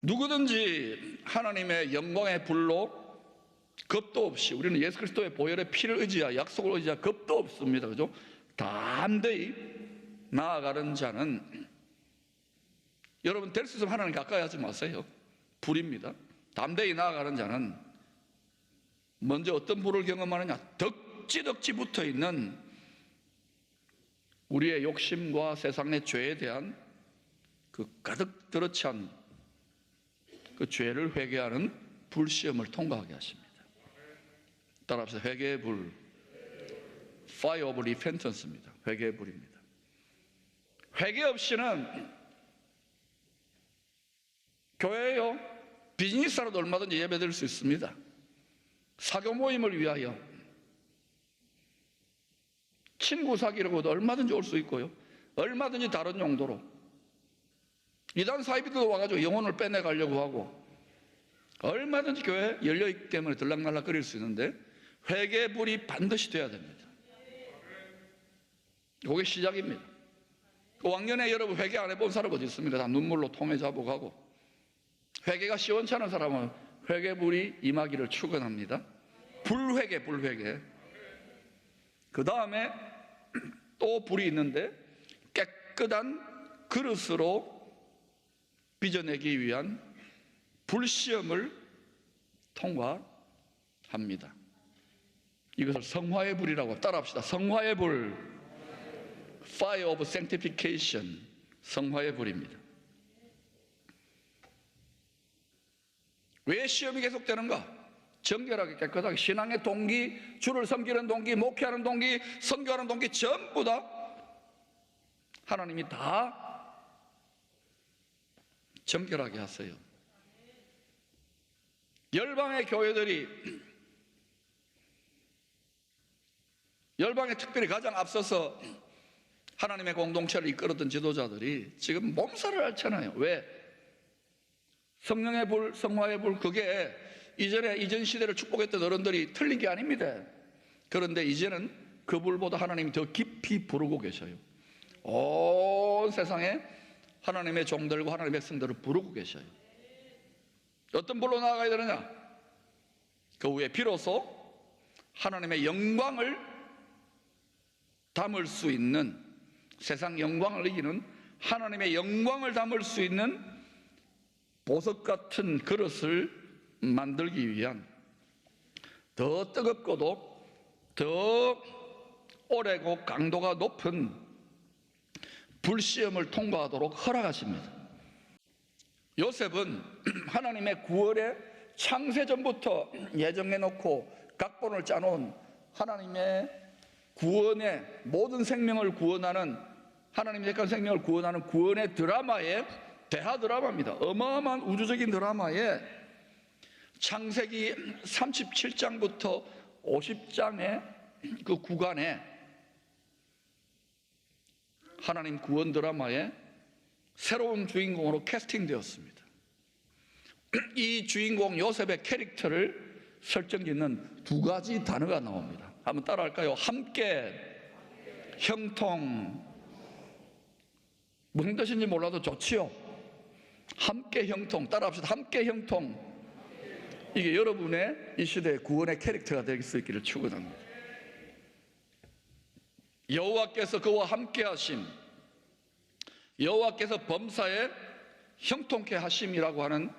누구든지 하나님의 영광의 불로 겁도 없이, 우리는 예수 그리스도의 보혈의 피를 의지하여 약속을 의지하여 겁도 없습니다. 그죠? 담대히 나아가는 자는, 여러분 될 수 있으면 하나님 가까이 하지 마세요. 불입니다. 담대히 나아가는 자는 먼저 어떤 불을 경험하느냐? 덕지덕지 붙어있는 우리의 욕심과 세상의 죄에 대한 그 가득 들어찬 그 죄를 회개하는 불시험을 통과하게 하십니다. 따라합시다. 회개의 불, Fire of Repentance입니다. 회개의 불입니다. 회개 없이는 교회요, 비즈니스라도 얼마든지 예배드릴 수 있습니다. 사교 모임을 위하여 친구 사귀려고도 얼마든지 올 수 있고요, 얼마든지 다른 용도로 이단 사이비들도 와가지고 영혼을 빼내가려고 하고 얼마든지 교회 열려있기 때문에 들락날락거릴 수 있는데 회개의 불이 반드시 돼야 됩니다. 그게 시작입니다. 왕년에 여러분 회개 안 해본 사람 어디 있습니까? 다 눈물로 통에 잡아가고. 회개가 시원찮은 사람은 회개불이 임하기를 축원합니다. 불회개, 불회개. 그 다음에 또 불이 있는데 깨끗한 그릇으로 빚어내기 위한 불시험을 통과합니다. 이것을 성화의 불이라고, 따라합시다. 성화의 불, Fire of Sanctification, 성화의 불입니다. 왜 시험이 계속되는가? 정결하게 깨끗하게 신앙의 동기, 주를 섬기는 동기, 목회하는 동기, 선교하는 동기 전부 다 하나님이 다 정결하게 하세요. 열방의 교회들이, 열방에 특별히 가장 앞서서 하나님의 공동체를 이끌었던 지도자들이 지금 몸살을 앓잖아요. 왜? 성령의 불, 성화의 불, 그게 이전 시대를 축복했던 어른들이 틀린 게 아닙니다. 그런데 이제는 그 불보다 하나님이 더 깊이 부르고 계셔요. 온 세상에 하나님의 종들과 하나님의 백성들을 부르고 계셔요. 어떤 불로 나아가야 되느냐? 그 후에 비로소 하나님의 영광을 담을 수 있는, 세상 영광을 이기는 하나님의 영광을 담을 수 있는 보석 같은 그릇을 만들기 위한 더 뜨겁고도 더 오래고 강도가 높은 불시험을 통과하도록 허락하십니다. 요셉은 하나님의 구원의 창세전부터 예정해놓고 각본을 짜놓은 하나님의 구원의 모든 생명을 구원하는, 하나님의 택한 생명을 구원하는 구원의 드라마의 대하 드라마입니다. 어마어마한 우주적인 드라마에 창세기 37장부터 50장의 그 구간에 하나님 구원 드라마의 새로운 주인공으로 캐스팅되었습니다. 이 주인공 요셉의 캐릭터를 설정짓는 두 가지 단어가 나옵니다. 한번 따라할까요? 함께, 형통. 무슨 뜻인지 몰라도 좋지요? 함께 형통. 따라합시다. 함께 형통. 이게 여러분의 이 시대의 구원의 캐릭터가 될 수 있기를 축원합니다. 여호와께서 그와 함께 하심, 여호와께서 범사에 형통케 하심이라고 하는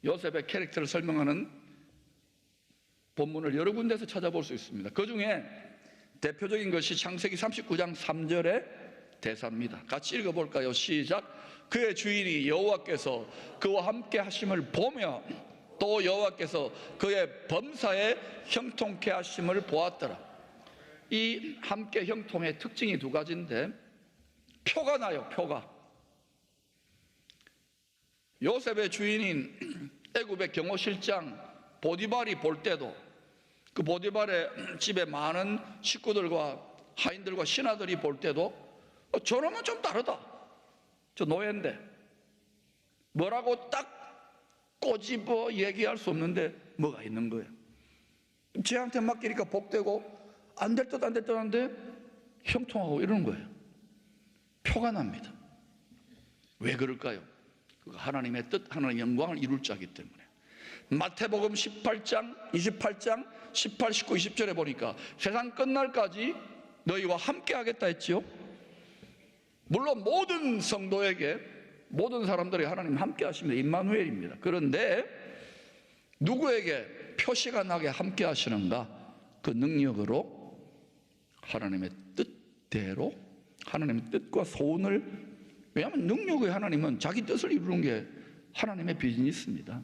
요셉의 캐릭터를 설명하는 본문을 여러 군데에서 찾아볼 수 있습니다. 그 중에 대표적인 것이 창세기 39장 3절의 대사입니다. 같이 읽어볼까요? 시작. 그의 주인이 여호와께서 그와 함께 하심을 보며 또 여호와께서 그의 범사에 형통케 하심을 보았더라. 이 함께 형통의 특징이 두 가지인데 표가 나요. 표가. 요셉의 주인인 애굽의 경호실장 보디발이 볼 때도, 그 보디발의 집에 많은 식구들과 하인들과 신하들이 볼 때도 저놈은 좀 다르다, 저 노예인데 뭐라고 딱 꼬집어 얘기할 수 없는데 뭐가 있는 거예요. 쟤한테 맡기니까 복되고 안 될 듯 안 될 듯 한데 형통하고 이러는 거예요. 표가 납니다. 왜 그럴까요? 하나님의 뜻, 하나님의 영광을 이룰 자이기 때문에. 마태복음 18장, 28장, 18, 19, 20절에 보니까 세상 끝날까지 너희와 함께 하겠다 했지요. 물론 모든 성도에게, 모든 사람들에게 하나님 함께 하십니다. 임마누엘입니다. 그런데 누구에게 표시가 나게 함께 하시는가? 그 능력으로 하나님의 뜻대로, 하나님의 뜻과 소원을, 왜냐하면 능력의 하나님은 자기 뜻을 이루는 게 하나님의 비즈니스입니다.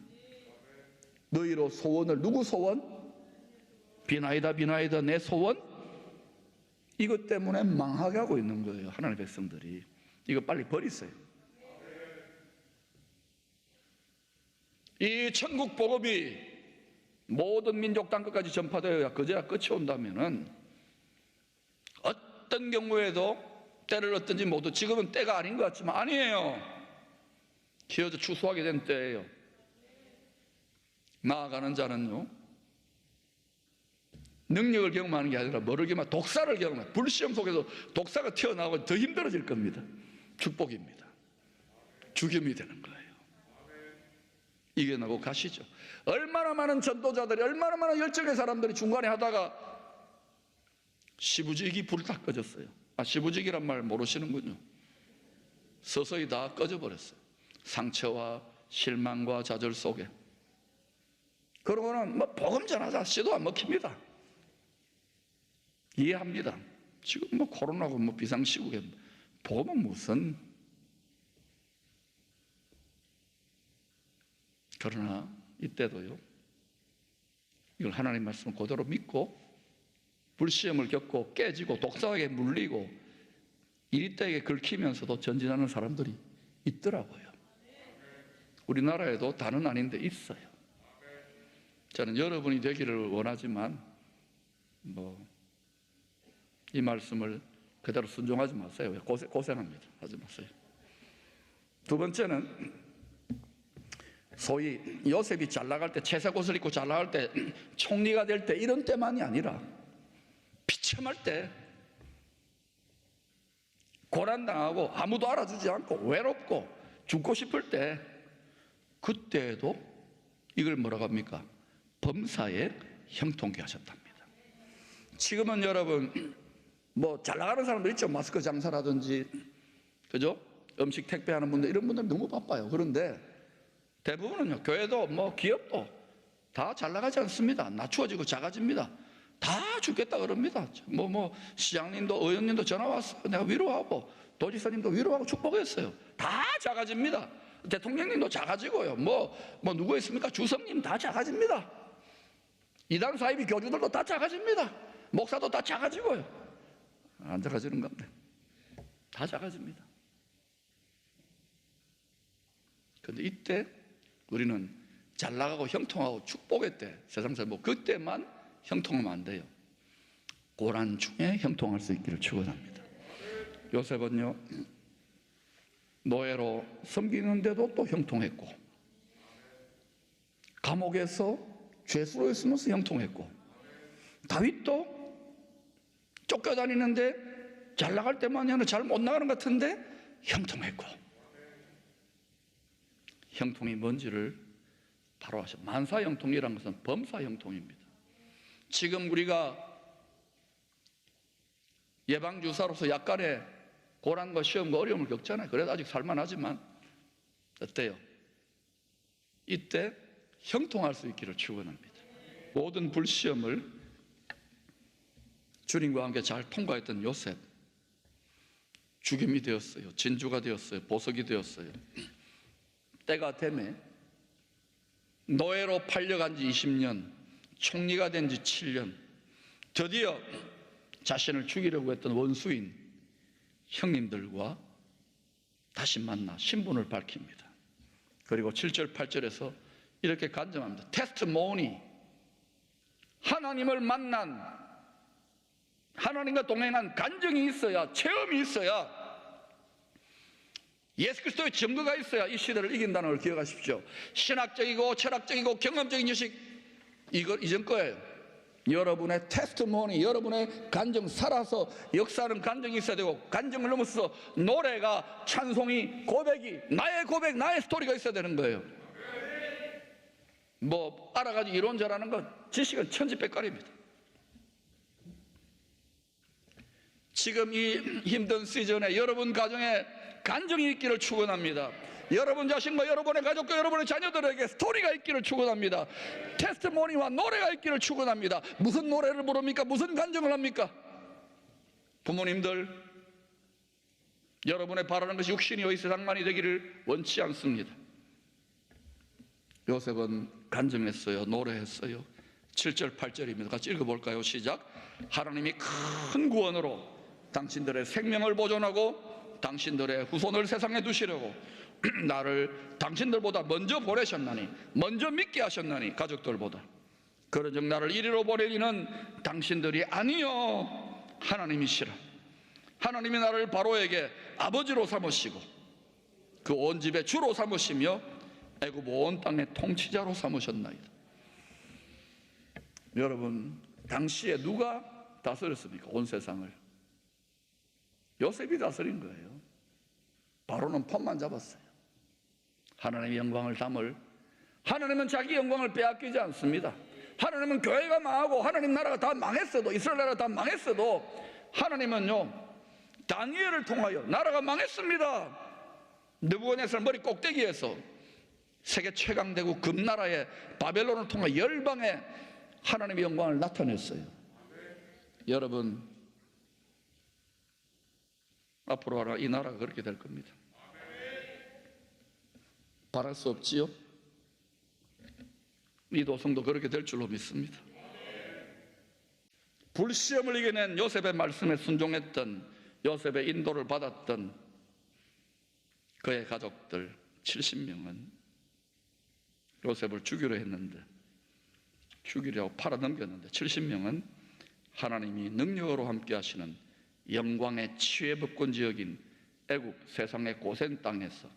너희로 소원을, 누구 소원? 비나이다 비나이다 내 소원? 이것 때문에 망하게 하고 있는 거예요. 하나님의 백성들이. 이거 빨리 버리세요. 이 천국 복음이 모든 민족 땅끝까지 전파되어야 그제야 끝이 온다면은 어떤 경우에도 때를 얻든지 모두, 지금은 때가 아닌 것 같지만 아니에요. 기어져 추수하게 된 때예요. 나아가는 자는요, 능력을 경험하는 게 아니라 뭐를 경험하면 독사를 경험해요. 불시험 속에서 독사가 튀어나오고 더 힘들어질 겁니다. 축복입니다. 죽임이 되는 거예요. 이겨나고 가시죠. 얼마나 많은 전도자들이, 얼마나 많은 열정의 사람들이 중간에 하다가 시부지기 불이 다 꺼졌어요. 시부지기란 말 모르시는군요. 서서히 다 꺼져버렸어요. 상처와 실망과 좌절 속에. 그러고는 복음 전하자 씨도 안 먹힙니다. 이해합니다. 지금 코로나고 비상시국에 복음은 무슨. 그러나 이때도요, 이걸 하나님 말씀을 그대로 믿고 불시험을 겪고 깨지고 독사에게 물리고 이리때에게 긁히면서도 전진하는 사람들이 있더라고요. 우리나라에도 다는 아닌데 있어요. 저는 여러분이 되기를 원하지만 이 말씀을 그대로 순종하지 마세요. 고생합니다. 하지 마세요. 두 번째는 소위 요셉이 잘 나갈 때, 채색 옷을 입고 잘 나갈 때, 총리가 될 때, 이런 때만이 아니라 비참할 때, 고난당하고 아무도 알아주지 않고 외롭고 죽고 싶을 때, 그때에도 이걸 뭐라고 합니까? 범사에 형통케 하셨답니다. 지금은 여러분 잘 나가는 사람들 있죠. 마스크 장사라든지, 그죠? 음식 택배하는 분들, 이런 분들 너무 바빠요. 그런데 대부분은요, 교회도 기업도 다 잘 나가지 않습니다. 낮추어지고 작아집니다. 다 죽겠다 그럽니다. 시장님도 의원님도 전화 왔어요. 내가 위로하고, 도지사님도 위로하고 축복했어요. 다 작아집니다. 대통령님도 작아지고요. 누구 있습니까? 주성님 다 작아집니다. 이단 사이비 교주들도 다 작아집니다. 목사도 다 작아지고요. 안 작아지는 건데 다 작아집니다. 그런데 이때 우리는 잘 나가고 형통하고 축복의 때, 세상에서 그때만 형통하면 안 돼요. 고난 중에 형통할 수 있기를 축원합니다. 요셉은요, 노예로 섬기는데도 또 형통했고, 감옥에서 죄수로 있으면서 형통했고, 다윗도 쫓겨다니는데 잘 나갈 때만이 아니라 잘 못 나가는 것 같은데 형통했고. 형통이 뭔지를 바로 아셔. 만사형통이라는 것은 범사형통입니다. 지금 우리가 예방주사로서 약간의 고난과 시험과 어려움을 겪잖아요. 그래도 아직 살만하지만 어때요? 이때 형통할 수 있기를 축원합니다. 모든 불시험을 주님과 함께 잘 통과했던 요셉, 죽임이 되었어요. 진주가 되었어요. 보석이 되었어요. 때가 되매 노예로 팔려간 지 20년, 총리가 된 지 7년, 드디어 자신을 죽이려고 했던 원수인 형님들과 다시 만나 신분을 밝힙니다. 그리고 7절 8절에서 이렇게 간증합니다. 테스트모니, 하나님을 만난, 하나님과 동행한 간증이 있어야, 체험이 있어야, 예수 그리스도의 증거가 있어야 이 시대를 이긴다는 걸 기억하십시오. 신학적이고 철학적이고 경험적인 지식, 이건 이전 거예요. 여러분의 테스트모니, 여러분의 간증, 살아서 역사하는 간증이 있어야 되고, 간증을 넘어서 노래가, 찬송이, 고백이, 나의 고백, 나의 스토리가 있어야 되는 거예요. 뭐 알아가지고 이론 잘하는 건 지식은 천지백갈입니다. 지금 이 힘든 시즌에 여러분 가정에 간증이 있기를 축원합니다. 여러분 자신과 여러분의 가족과 여러분의 자녀들에게 스토리가 있기를 축원합니다. 테스트모니와 노래가 있기를 축원합니다. 무슨 노래를 부릅니까? 무슨 간증을 합니까? 부모님들, 여러분의 바라는 것이 육신이요 이 세상만이 되기를 원치 않습니다. 요셉은 간증했어요. 노래했어요. 7절 8절입니다. 같이 읽어볼까요? 시작. 하나님이 큰 구원으로 당신들의 생명을 보존하고 당신들의 후손을 세상에 두시려고 나를 당신들보다 먼저 보내셨나니, 먼저 믿게 하셨나니, 가족들보다. 그런즉 나를 이리로 보낼 이는 당신들이 아니요 하나님이시라. 하나님이 나를 바로에게 아버지로 삼으시고 그 온 집의 주로 삼으시며 애굽 온 땅의 통치자로 삼으셨나이다. 여러분, 당시에 누가 다스렸습니까? 온 세상을 요셉이 다스린 거예요. 바로는 폰만 잡았어요. 하나님의 영광을 담을, 하나님은 자기 영광을 빼앗기지 않습니다. 하나님은 교회가 망하고 하나님 나라가 다 망했어도, 이스라엘 나라가 다 망했어도 하나님은요 다니엘을 통하여 나라가 망했습니다. 느부갓네살 머리 꼭대기에서 세계 최강대국 금나라의 바벨론을 통해 열방에 하나님의 영광을 나타냈어요. 여러분, 앞으로 이 나라가 그렇게 될 겁니다. 바랄 수 없지요? 이 도성도 그렇게 될 줄로 믿습니다. 불시험을 이겨낸 요셉의 말씀에 순종했던, 요셉의 인도를 받았던 그의 가족들 70명은 요셉을 죽이려 했는데, 죽이려고 팔아넘겼는데 70명은 하나님이 능력으로 함께 하시는 영광의 치유의 법권 지역인 애굽, 세상의 고센 땅에서,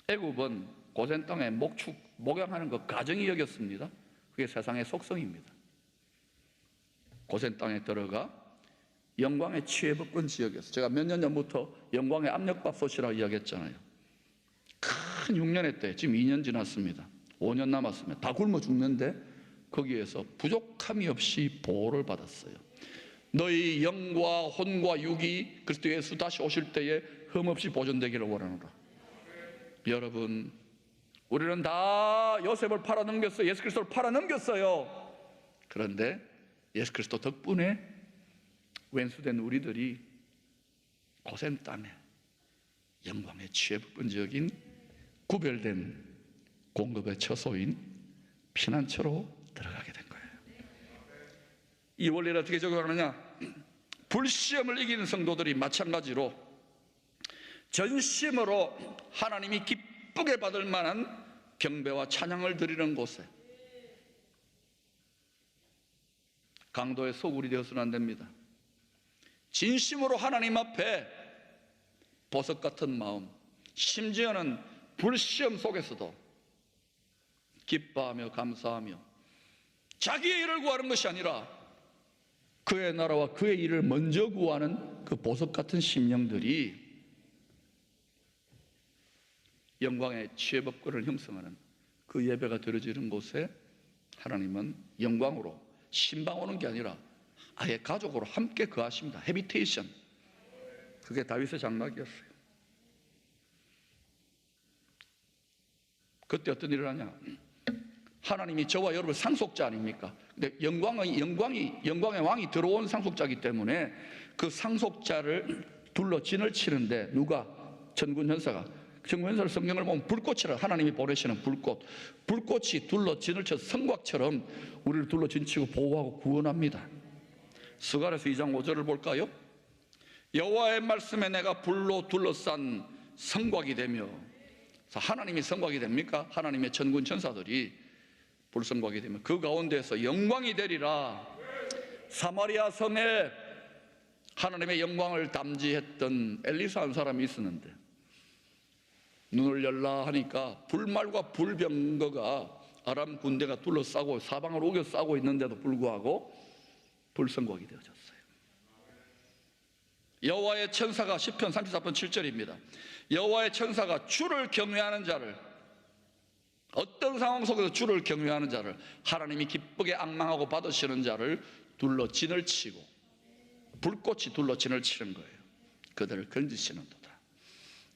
애굽은 고센 땅에 목양하는 것 가정이 여겼습니다. 그게 세상의 속성입니다. 고센 땅에 들어가 영광의 치유의 법권 지역에서, 제가 몇 년 전부터 영광의 압력밥솥이라고 이야기했잖아요. 큰 흉년의 때, 지금 2년 지났습니다. 5년 남았습니다. 다 굶어 죽는데 거기에서 부족함이 없이 보호를 받았어요. 너희 영과 혼과 육이 그리스도 예수 다시 오실 때에 흠없이 보존되기를 원하노라. 여러분, 우리는 다 요셉을 팔아넘겼어요. 예수 그리스도를 팔아넘겼어요. 그런데 예수 그리스도 덕분에 왼수된 우리들이 고센 땅에 영광의 취해법권 지역인 구별된 공급의 처소인 피난처로 들어가게 된 거예요. 이 원리를 어떻게 적용하느냐? 불시험을 이기는 성도들이 마찬가지로 전심으로 하나님이 기쁘게 받을 만한 경배와 찬양을 드리는 곳에, 강도의 소굴이 되어서는 안 됩니다. 진심으로 하나님 앞에 보석 같은 마음, 심지어는 불시험 속에서도 기뻐하며 감사하며 자기의 일을 구하는 것이 아니라 그의 나라와 그의 일을 먼저 구하는 그 보석 같은 심령들이 영광의 취해법권을 형성하는 그 예배가 드려지는 곳에 하나님은 영광으로 신방 오는 게 아니라 아예 가족으로 함께 거하십니다. 해비테이션. 그게 다윗의 장막이었어요. 그때 어떤 일을 하냐? 하나님이 저와 여러분 상속자 아닙니까? 근데 영광의 왕이 들어온 상속자이기 때문에 그 상속자를 둘러 진을 치는데 누가? 천군천사가. 천군천사를 성경을 보면 불꽃이라, 하나님이 보내시는 불꽃. 불꽃이 둘러 진을 쳐서 성곽처럼 우리를 둘러 진치고 보호하고 구원합니다. 스가랴서 2장 5절을 볼까요? 여호와의 말씀에 내가 불로 둘러싼 성곽이 되며, 하나님이 성곽이 됩니까? 하나님의 천군 천사들이 불성곽이 되면 그 가운데서 영광이 되리라. 사마리아 성에 하나님의 영광을 담지했던 엘리사 한 사람이 있었는데 눈을 열라 하니까 불말과 불병거가 아람 군대가 둘러싸고 사방을 우겨 싸고 있는데도 불구하고 불성곽이 되어졌어요. 여호와의 천사가 시편 34편 7절입니다. 여호와의 천사가 주를 경외하는 자를, 어떤 상황 속에서 주를 경외하는 자를, 하나님이 기쁘게 앙망하고 받으시는 자를 둘러 진을 치고, 불꽃이 둘러 진을 치는 거예요. 그들을 건지시는도다.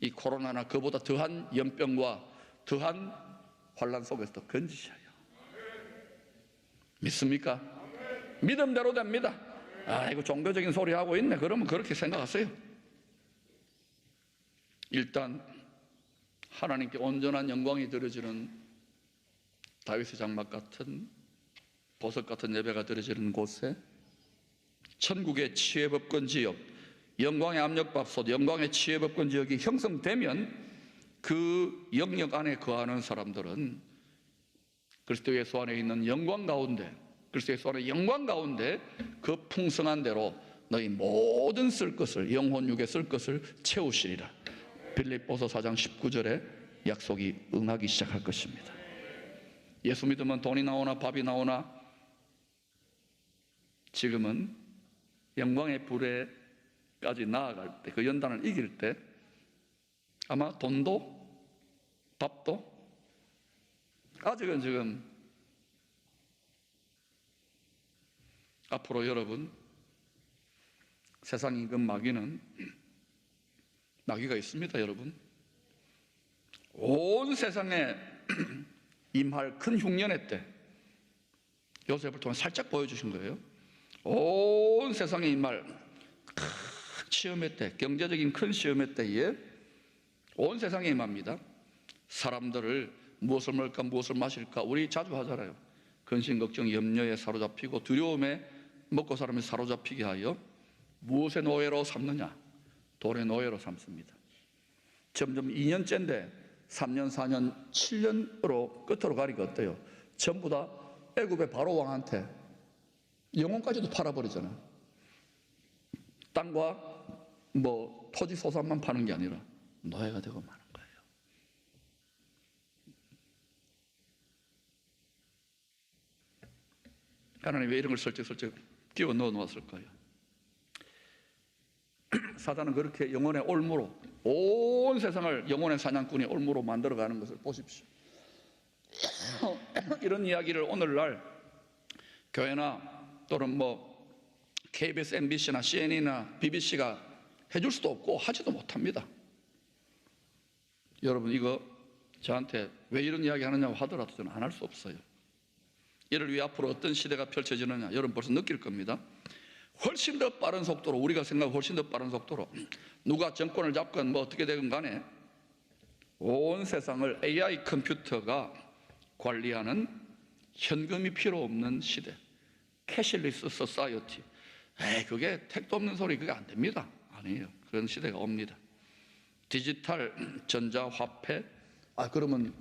이 코로나나 그보다 더한 연병과 더한 환란 속에서도 건지셔요. 믿습니까? 믿음대로 됩니다. 이거 종교적인 소리 하고 있네. 그러면 그렇게 생각하세요. 일단 하나님께 온전한 영광이 드려지는 다윗의 장막 같은, 보석 같은 예배가 드려지는 곳에 천국의 치외법권 지역, 영광의 압력밥솥, 영광의 치외법권 지역이 형성되면 그 영역 안에 거하는 사람들은 그리스도 예수 안에 있는 영광 가운데, 그리스도 예수 안에 영광 가운데 그 풍성한 대로 너희 모든 쓸 것을, 영혼 육에 쓸 것을 채우시리라. 빌립보서 4장 19절에 약속이 응하기 시작할 것입니다. 예수 믿으면 돈이 나오나 밥이 나오나, 지금은 영광의 불에까지 나아갈 때, 그 연단을 이길 때 아마 돈도 밥도 아직은 지금, 앞으로 여러분 세상 임금 마귀는 마귀가 있습니다. 여러분, 온 세상에 임할 큰 흉년의 때 요셉을 통해 살짝 보여주신 거예요. 온 세상에 임할 큰 시험의 때, 경제적인 큰 시험의 때에 온 세상에 임합니다. 사람들을 무엇을 먹을까 무엇을 마실까, 우리 자주 하잖아요. 근심 걱정 염려에 사로잡히고 두려움에 먹고 살아면서 사로잡히게 하여 무엇의 노예로 삼느냐? 돈의 노예로 삼습니다. 점점 2년째인데 3년, 4년, 7년으로 끝으로 가니까 어때요? 전부 다 애굽의 바로 왕한테 영혼까지도 팔아버리잖아요. 땅과 토지 소산만 파는 게 아니라 노예가 되고 마는 거예요. 하나님 왜 이런 걸 슬쩍슬쩍 끼워 넣어 놓았을까요? 사단은 그렇게 영혼의 올무로, 온 세상을 영혼의 사냥꾼이 올무로 만들어가는 것을 보십시오. 이런 이야기를 오늘날 교회나 또는 KBS, MBC나 CNN이나 BBC가 해줄 수도 없고 하지도 못합니다. 여러분, 이거 저한테 왜 이런 이야기 하느냐고 하더라도 저는 안 할 수 없어요. 이를 위해 앞으로 어떤 시대가 펼쳐지느냐 여러분 벌써 느낄 겁니다. 훨씬 더 빠른 속도로, 우리가 생각하고 훨씬 더 빠른 속도로 누가 정권을 잡건 어떻게 되건 간에 온 세상을 AI 컴퓨터가 관리하는, 현금이 필요 없는 시대, 캐시리스 소사이어티. 그게 택도 없는 소리, 그게 안 됩니다. 아니에요. 그런 시대가 옵니다. 디지털 전자화폐, 그러면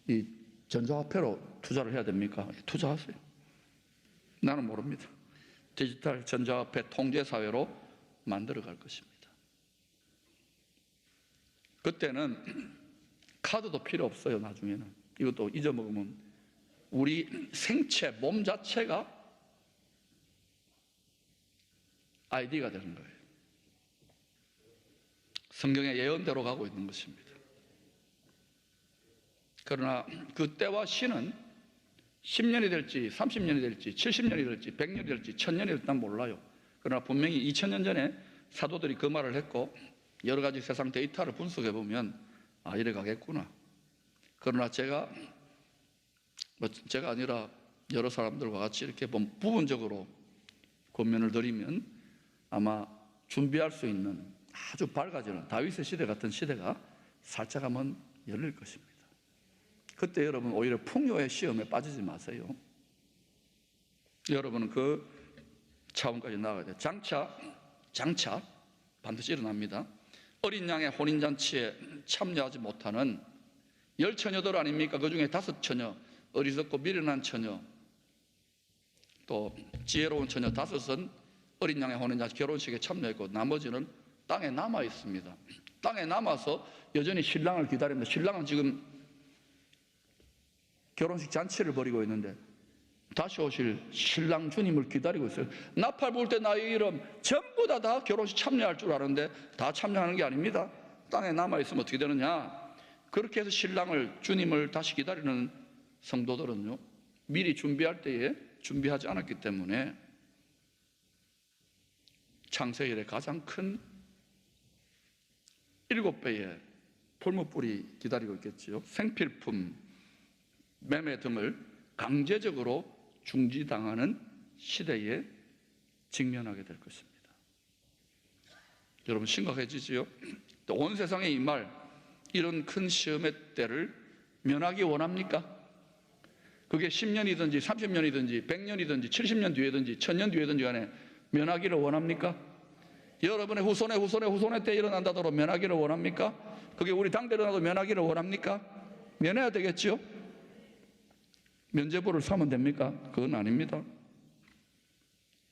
이 전자화폐로 투자를 해야 됩니까? 투자하세요. 나는 모릅니다. 디지털 전자화폐 통제사회로 만들어갈 것입니다. 그때는 카드도 필요 없어요. 나중에는 이것도 잊어먹으면 우리 생체, 몸 자체가 아이디가 되는 거예요. 성경의 예언대로 가고 있는 것입니다. 그러나 그때와 시는 10년이 될지 30년이 될지 70년이 될지 100년이 될지 1000년이 될지 난 몰라요. 그러나 분명히 2000년 전에 사도들이 그 말을 했고 여러 가지 세상 데이터를 분석해 보면 이래 가겠구나. 그러나 제가 아니라 여러 사람들과 같이 이렇게 부분적으로 권면을 드리면 아마 준비할 수 있는 아주 밝아지는 다윗의 시대 같은 시대가 살짝 한번 열릴 것입니다. 그때 여러분 오히려 풍요의 시험에 빠지지 마세요. 여러분은 그 차원까지 나아가야 돼요. 장차 반드시 일어납니다. 어린 양의 혼인잔치에 참여하지 못하는 10처녀들 아닙니까? 그 중에 5처녀, 어리석고 미련한 처녀, 또 지혜로운 처녀 5은 어린 양의 혼인잔치 결혼식에 참여했고 나머지는 땅에 남아 있습니다. 땅에 남아서 여전히 신랑을 기다립니다. 신랑은 지금 결혼식 잔치를 벌이고 있는데 다시 오실 신랑 주님을 기다리고 있어요. 나팔 불 때 나의 이름 전부 다 결혼식 참여할 줄 아는데 다 참여하는 게 아닙니다. 땅에 남아있으면 어떻게 되느냐, 그렇게 해서 신랑을, 주님을 다시 기다리는 성도들은요, 미리 준비할 때에 준비하지 않았기 때문에 창세일에 가장 큰 7배의 풀무불이 기다리고 있겠지요. 생필품, 매매 등을 강제적으로 중지당하는 시대에 직면하게 될 것입니다. 여러분 심각해지지요. 또 온 세상에 이 말, 이런 큰 시험의 때를 면하기 원합니까? 그게 10년이든지 30년이든지 100년이든지 70년 뒤에든지 1000년 뒤에든지 간에 면하기를 원합니까? 여러분의 후손의 때 일어난다더러 면하기를 원합니까? 그게 우리 당대 일어나도 면하기를 원합니까? 면해야 되겠지요? 면죄부를 사면 됩니까? 그건 아닙니다.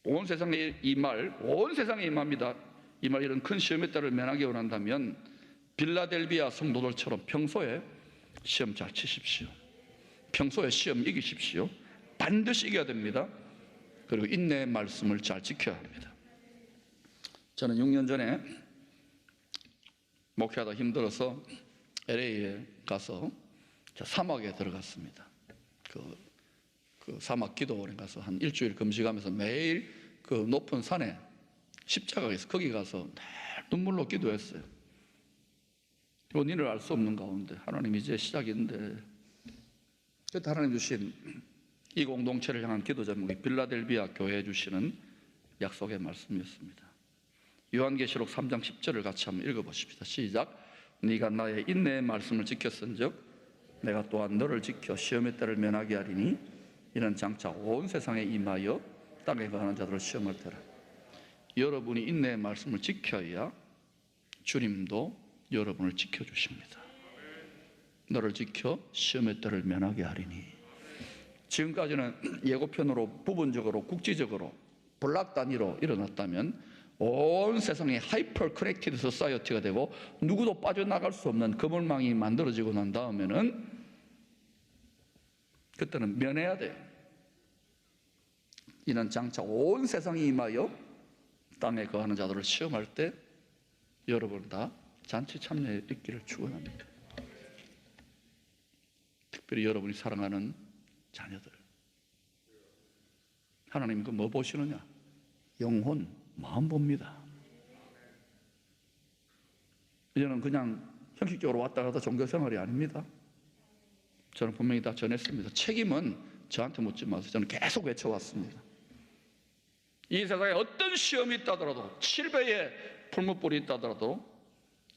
온 세상에 이 말, 온 세상에 이 말입니다. 이 말, 이런 큰 시험의 때를 면하기 원한다면 빌라델비아 성도들처럼 평소에 시험 잘 치십시오. 평소에 시험 이기십시오. 반드시 이겨야 됩니다. 그리고 인내의 말씀을 잘 지켜야 합니다. 저는 6년 전에 목회하다 힘들어서 LA에 가서 사막에 들어갔습니다. 그 사막 기도원에 가서 한 일주일 금식하면서 매일 그 높은 산에 십자가가 있어, 거기 가서 늘 눈물로 기도했어요. 원인을 알 수 없는 가운데 하나님, 이제 시작인데, 그때 하나님 주신 이 공동체를 향한 기도 제목이 빌라델비아 교회에 주시는 약속의 말씀이었습니다. 요한계시록 3장 10절을 같이 한번 읽어보십시다. 시작. 네가 나의 인내의 말씀을 지켰은즉 내가 또한 너를 지켜 시험의 때를 면하게 하리니 이는 장차 온 세상에 임하여 땅에 거하는 자들을 시험할 때라. 여러분이 인내의 말씀을 지켜야 주님도 여러분을 지켜주십니다. 너를 지켜 시험의 때를 면하게 하리니. 지금까지는 예고편으로 부분적으로 국지적으로 블락 단위로 일어났다면 온 세상이 하이퍼 커넥티드 소사이어티가 되고 누구도 빠져나갈 수 없는 그물망이 만들어지고 난 다음에는 그때는 면해야 돼요. 이는 장차 온 세상이 임하여 땅에 거하는 자들을 시험할 때 여러분 다 잔치 참여에 있기를 축원합니다. 특별히 여러분이 사랑하는 자녀들, 하나님 그 뭐 보시느냐? 영혼, 마음 봅니다. 이제는 그냥 형식적으로 왔다 갔다 종교생활이 아닙니다. 저는 분명히 다 전했습니다. 책임은 저한테 묻지 마세요. 저는 계속 외쳐왔습니다. 이 세상에 어떤 시험이 있다더라도, 7배의 풀무불이 있다더라도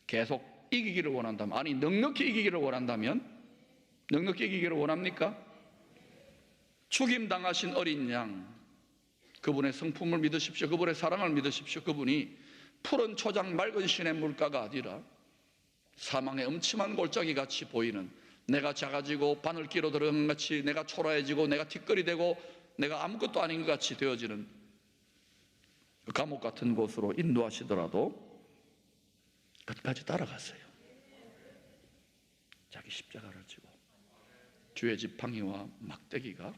계속 이기기를 원한다면, 아니 넉넉히 이기기를 원한다면, 넉넉히 이기기를 원합니까? 죽임당하신 어린 양, 그분의 성품을 믿으십시오. 그분의 사랑을 믿으십시오. 그분이 푸른 초장 맑은 신의 물가가 아니라 사망의 음침한 골짜기 같이 보이는, 내가 작아지고 바늘기로 들어간 것 같이 내가 초라해지고 내가 틱거리되고 내가 아무것도 아닌 것 같이 되어지는 감옥 같은 곳으로 인도하시더라도 끝까지 따라가세요. 자기 십자가를 지고 주의 지팡이와 막대기가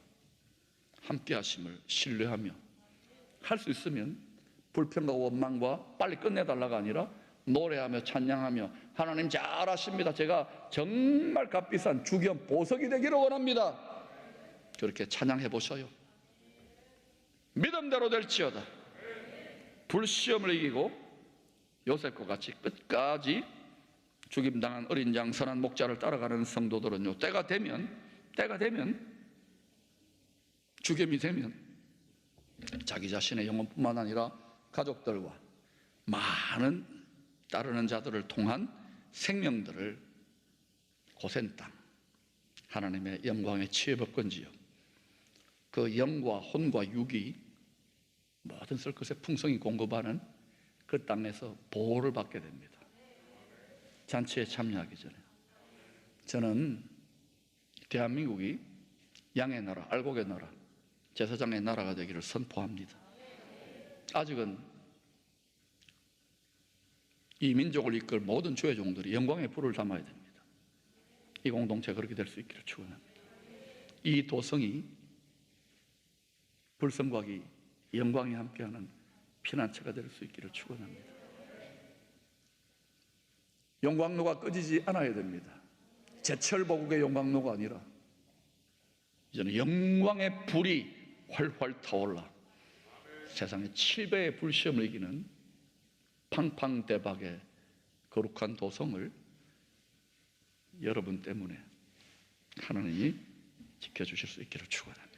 함께 하심을 신뢰하며, 할 수 있으면 불평과 원망과 빨리 끝내달라가 아니라 노래하며 찬양하며, 하나님 잘하십니다, 제가 정말 값비싼 주겸 보석이 되기를 원합니다, 그렇게 찬양해 보셔요. 믿음대로 될지어다. 불시험을 이기고 요셉과 같이 끝까지 죽임당한 어린 양 선한 목자를 따라가는 성도들은요, 때가 되면 주겸이 되면 자기 자신의 영혼뿐만 아니라 가족들과 많은 따르는 자들을 통한 생명들을 고센 땅, 하나님의 영광의 치유법권 지역, 그 영과 혼과 육이 모든 쓸 것의 풍성이 공급하는 그 땅에서 보호를 받게 됩니다. 잔치에 참여하기 전에 저는 대한민국이 양의 나라, 알곡의 나라, 제사장의 나라가 되기를 선포합니다. 아직은 이 민족을 이끌 모든 주의 종들이 영광의 불을 담아야 됩니다. 이 공동체 그렇게 될 수 있기를 축원합니다. 이 도성이 불성과기, 영광이 함께하는 피난처가 될 수 있기를 축원합니다. 용광로가 꺼지지 않아야 됩니다. 제철보국의 용광로가 아니라 이제는 영광의 불이 활활 타올라 세상의 7배의 불시험을 이기는 팡팡대박의 거룩한 도성을 여러분 때문에 하나님이 지켜주실 수 있기를 축원합니다.